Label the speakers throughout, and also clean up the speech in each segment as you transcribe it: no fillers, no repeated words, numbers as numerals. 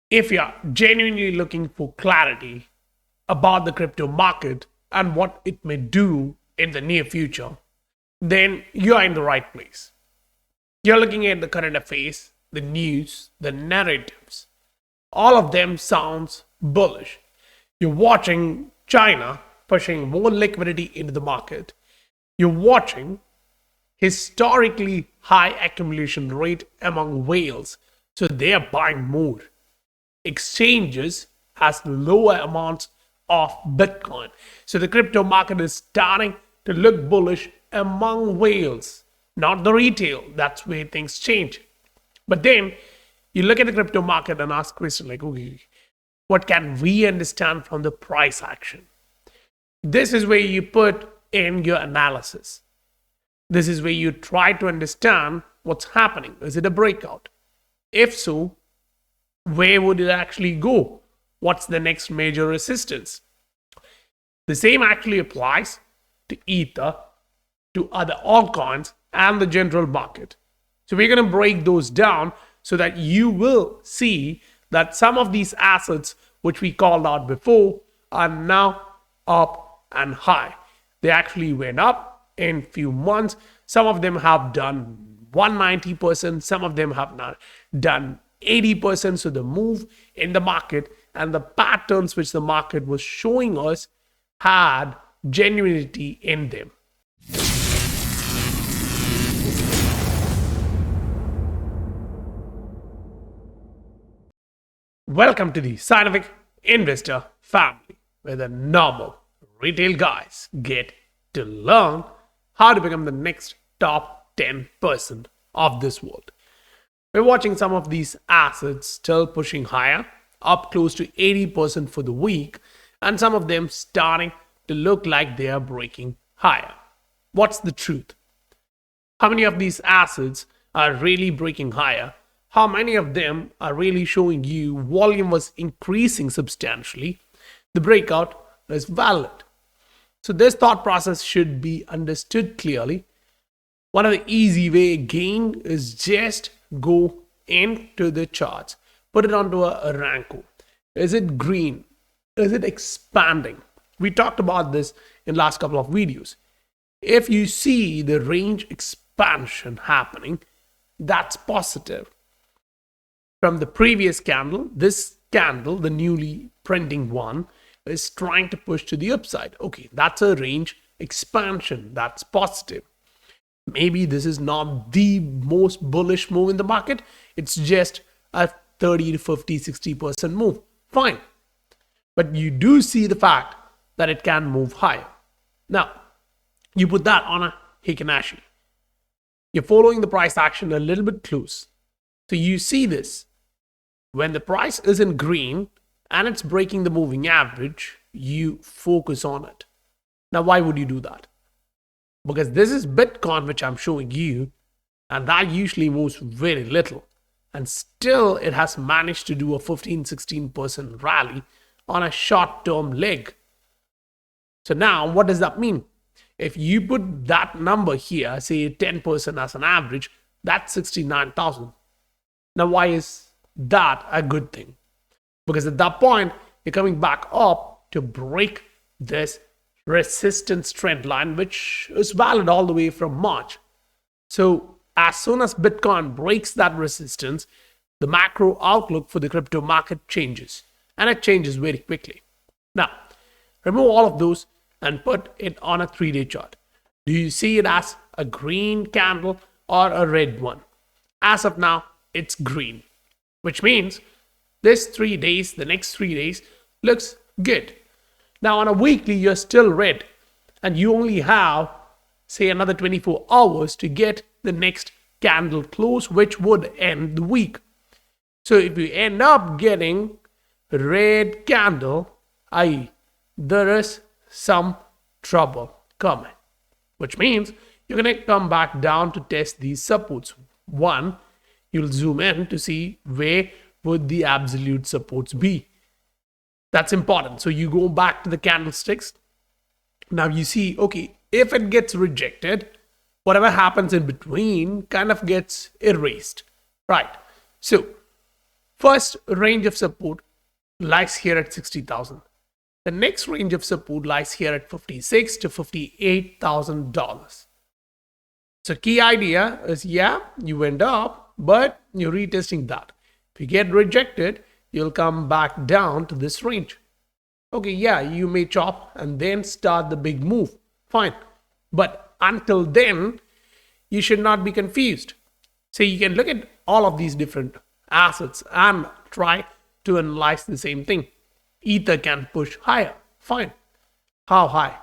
Speaker 1: If you're genuinely looking for clarity about the crypto market and what it may do in the near future, then you're in the right place. You're looking at the current affairs, the news, the narratives. All of them sounds bullish. You're watching China pushing more liquidity into the market. You're watching historically high accumulation rate among whales, so they are buying more. Exchanges has lower amounts of Bitcoin. So the crypto market is starting to look bullish among whales, not the retail. That's where things change. But then you look at the crypto market and ask questions like, okay, what can we understand from the price action? This is where you put in your analysis. This is where you try to understand what's happening. Is it a breakout? If so, where would it actually go? What's the next major resistance? The same actually applies to Ether, to other altcoins, and the general market. So we're going to break those down so that you will see that some of these assets, which we called out before, are now up and high. They actually went up in few months. Some of them have done 190%, some of them have not done 80%. So the move in the market and the patterns which the market was showing us had genuinity in them. Welcome to the Scientific Investor family, where the normal retail guys get to learn how to become the next top 10% of this world. We're watching some of these assets still pushing higher, up close to 80% for the week, and some of them starting to look like they are breaking higher. What's the truth? How many of these assets are really breaking higher? How many of them are really showing you volume was increasing substantially? The breakout is valid. So this thought process should be understood clearly. One of the easy way again is just go into the charts. Put it onto a Ranko. Is it green? Is it expanding? We talked about this in last couple of videos. If you see the range expansion happening, that's positive. From the previous candle, this candle, the newly printing one, is trying to push to the upside. Okay, that's a range expansion. That's positive. Maybe this is not the most bullish move in the market. It's just a 30 to 50, 60% move. Fine. But you do see the fact that it can move higher. Now, you put that on a Hikinashi. You're following the price action a little bit close. So you see this. When the price is in green and it's breaking the moving average, you focus on it. Now, why would you do that? Because this is Bitcoin, which I'm showing you, and that usually moves very little. And still, it has managed to do a 15-16% rally on a short-term leg. So now, what does that mean? If you put that number here, say 10% as an average, that's 69,000. Now, why is that a good thing? Because at that point, you're coming back up to break this resistance trend line, which is valid all the way from March. So as soon as Bitcoin breaks that resistance, the macro outlook for the crypto market changes, and it changes very quickly. Now, remove all of those and put it on a 3-day chart. Do you see it as a green candle or a red one? As of now, it's green, which means this 3 days, the next 3 days looks good. Now on a weekly, you're still red, and you only have, say, another 24 hours to get the next candle close, which would end the week. So if you end up getting red candle, i.e., there is some trouble coming, which means you're going to come back down to test these supports. One, you'll zoom in to see where would the absolute supports be. That's important. So you go back to the candlesticks. Now you see, okay, if it gets rejected, whatever happens in between kind of gets erased, right? So First range of support lies here at 60,000. The next range of support lies here at $56,000 to $58,000. So key idea is, yeah, you went up, but you're retesting that. If you get rejected, you'll come back down to this range. Okay, yeah, you may chop and then start the big move. Fine. But until then, you should not be confused. So you can look at all of these different assets and try to analyze the same thing. Ether can push higher. Fine. How high?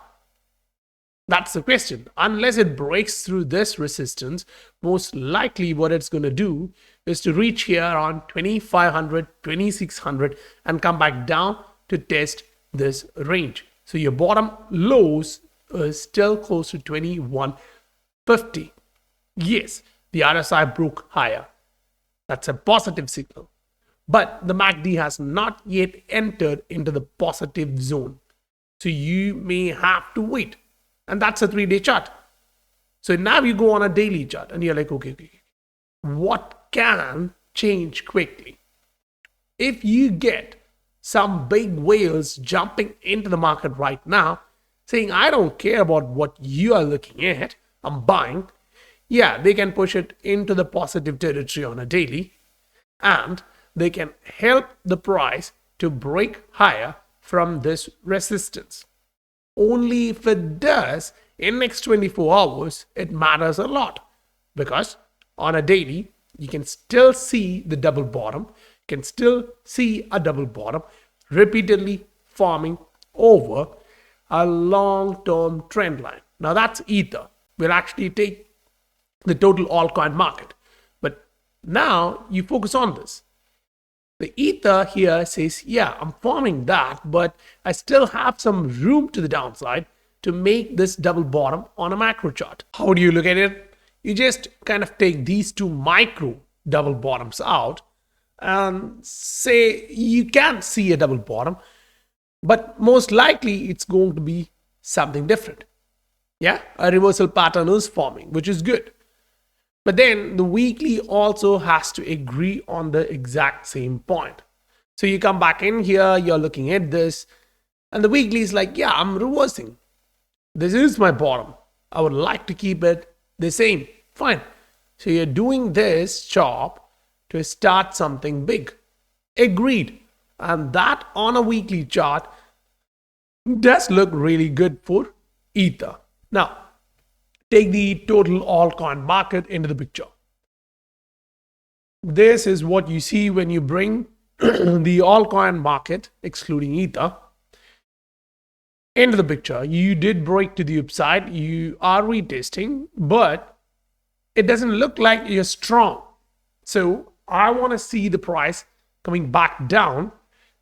Speaker 1: That's the question. Unless it breaks through this resistance, most likely what it's going to do is to reach here on 2,500, 2,600 and come back down to test this range. So your bottom lows is still close to 2,150. Yes, the RSI broke higher. That's a positive signal. But the MACD has not yet entered into the positive zone. So you may have to wait. And that's a 3-day chart. So now you go on a daily chart and you're like, okay, what can change quickly? If you get some big whales jumping into the market right now, saying, I don't care about what you are looking at, I'm buying. Yeah, they can push it into the positive territory on a daily, and they can help the price to break higher from this resistance. Only if it does in next 24 hours, it matters a lot, because on a daily, you can still see the double bottom, you can still see a double bottom repeatedly forming over a long-term trend line. Now that's Ether. We'll actually take the total altcoin market. But now you focus on this. The Ether here says, yeah, I'm forming that, but I still have some room to the downside to make this double bottom on a macro chart. How do you look at it? You just kind of take these two micro double bottoms out and say you can see a double bottom, but most likely it's going to be something different. Yeah, a reversal pattern is forming, which is good. But then the weekly also has to agree on the exact same point. So you come back in here, you're looking at this, and the weekly is like, yeah, I'm reversing. This is my bottom. I would like to keep it the same. Fine. So you're doing this chop to start something big. Agreed. And that on a weekly chart does look really good for Ether. Now, take the total altcoin market into the picture. This is what you see when you bring the altcoin market, excluding Ether, into the picture. You did break to the upside. You are retesting, but it doesn't look like you're strong. So I want to see the price coming back down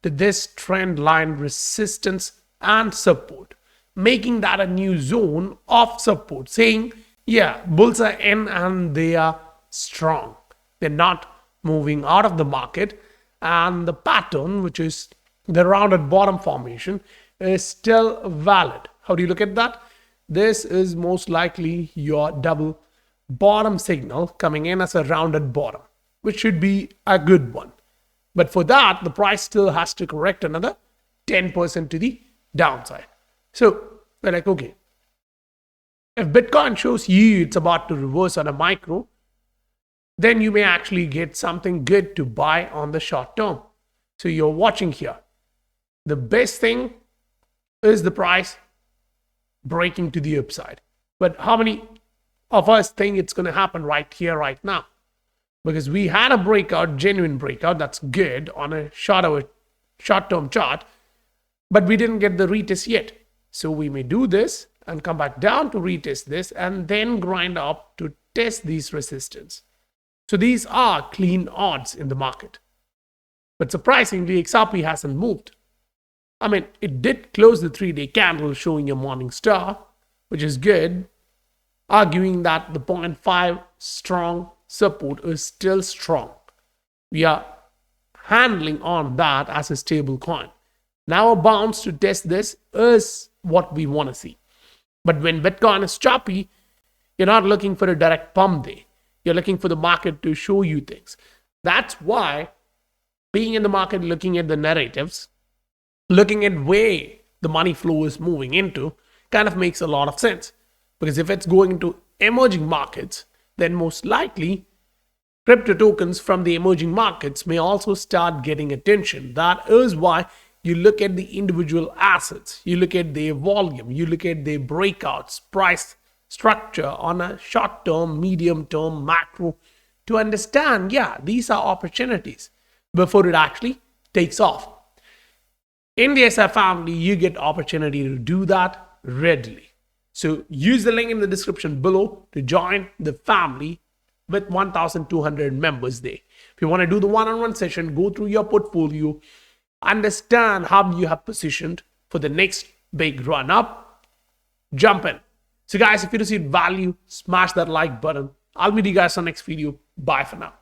Speaker 1: to this trend line resistance and support, making that a new zone of support, saying, yeah, bulls are in and they are strong. They're not moving out of the market. And the pattern, which is the rounded bottom formation, is still valid. How do you look at that? This is most likely your double bottom signal coming in as a rounded bottom, which should be a good one. But for that, the price still has to correct another 10% to the downside. So we're like, okay, if Bitcoin shows you it's about to reverse on a micro, then you may actually get something good to buy on the short term. So you're watching here. The best thing is the price breaking to the upside. But how many of us think it's going to happen right here, right now? Because we had a breakout, genuine breakout, that's good on a short-term chart, but we didn't get the retest yet. So we may do this and come back down to retest this and then grind up to test these resistance. So these are clean odds in the market. But surprisingly, XRP hasn't moved. I mean, it did close the 3-day candle showing a morning star, which is good, arguing that the 0.5 strong support is still strong. We are handling on that as a stable coin. Now a bounce to test this is what we want to see. But when Bitcoin is choppy, you're not looking for a direct pump day. You're looking for the market to show you things. That's why being in the market, looking at the narratives, looking at where the money flow is moving into, kind of makes a lot of sense. Because if it's going into emerging markets, then most likely crypto tokens from the emerging markets may also start getting attention. That is why you look at the individual assets, you look at their volume, you look at their breakouts, price structure on a short term, medium term, macro, to understand, yeah, these are opportunities before it actually takes off. In the SR family, you get opportunity to do that readily. So use the link in the description below to join the family with 1,200 members there. If you want to do the one-on-one session, go through your portfolio, understand how you have positioned for the next big run up, jump in. So guys, if you received value, smash that like button. I'll meet you guys on the next video. Bye for now.